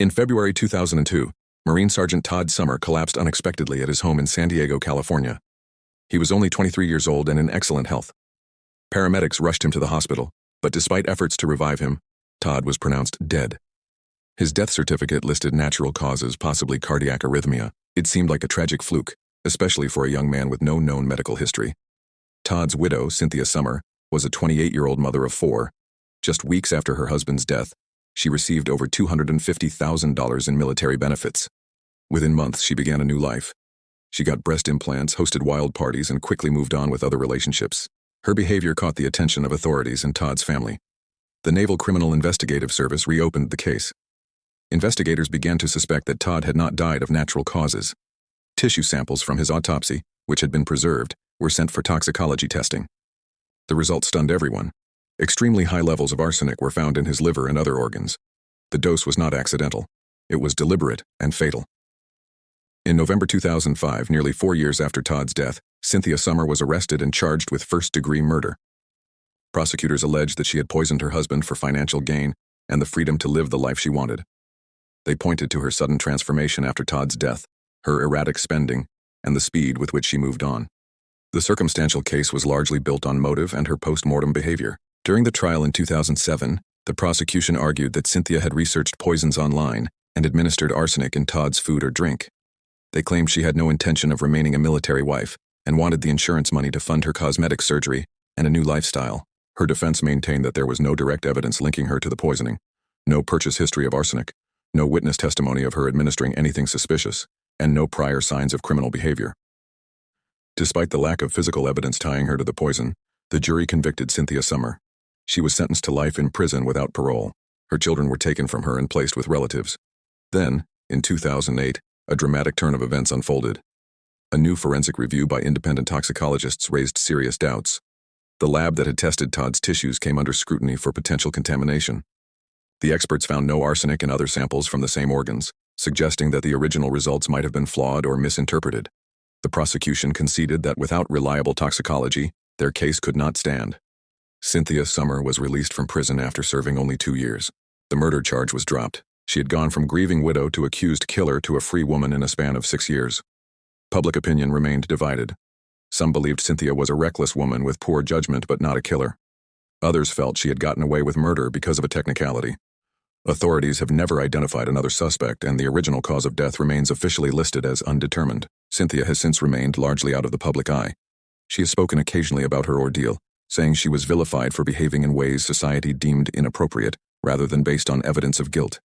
In February 2002, Marine Sergeant Todd Sommer collapsed unexpectedly at his home in San Diego, California. He was only 23 years old and in excellent health. Paramedics rushed him to the hospital, but despite efforts to revive him, Todd was pronounced dead. His death certificate listed natural causes, possibly cardiac arrhythmia. It seemed like a tragic fluke, especially for a young man with no known medical history. Todd's widow, Cynthia Sommer, was a 28-year-old mother of 4. Just weeks after her husband's death, she received over $250,000 in military benefits. Within months, she began a new life. She got breast implants, hosted wild parties, and quickly moved on with other relationships. Her behavior caught the attention of authorities and Todd's family. The Naval Criminal Investigative Service reopened the case. Investigators began to suspect that Todd had not died of natural causes. Tissue samples from his autopsy, which had been preserved, were sent for toxicology testing. The results stunned everyone. Extremely high levels of arsenic were found in his liver and other organs. The dose was not accidental. It was deliberate and fatal. In November 2005, nearly 4 years after Todd's death, Cynthia Sommer was arrested and charged with first-degree murder. Prosecutors alleged that she had poisoned her husband for financial gain and the freedom to live the life she wanted. They pointed to her sudden transformation after Todd's death, her erratic spending, and the speed with which she moved on. The circumstantial case was largely built on motive and her post-mortem behavior. During the trial in 2007, the prosecution argued that Cynthia had researched poisons online and administered arsenic in Todd's food or drink. They claimed she had no intention of remaining a military wife and wanted the insurance money to fund her cosmetic surgery and a new lifestyle. Her defense maintained that there was no direct evidence linking her to the poisoning, no purchase history of arsenic, no witness testimony of her administering anything suspicious, and no prior signs of criminal behavior. Despite the lack of physical evidence tying her to the poison, the jury convicted Cynthia Sommer. She was sentenced to life in prison without parole. Her children were taken from her and placed with relatives. Then, in 2008, a dramatic turn of events unfolded. A new forensic review by independent toxicologists raised serious doubts. The lab that had tested Todd's tissues came under scrutiny for potential contamination. The experts found no arsenic in other samples from the same organs, suggesting that the original results might have been flawed or misinterpreted. The prosecution conceded that without reliable toxicology, their case could not stand. Cynthia Sommer was released from prison after serving only 2 years. The murder charge was dropped. She had gone from grieving widow to accused killer to a free woman in a span of 6 years. Public opinion remained divided. Some believed Cynthia was a reckless woman with poor judgment but not a killer. Others felt she had gotten away with murder because of a technicality. Authorities have never identified another suspect, and the original cause of death remains officially listed as undetermined. Cynthia has since remained largely out of the public eye. She has spoken occasionally about her ordeal, saying she was vilified for behaving in ways society deemed inappropriate, rather than based on evidence of guilt.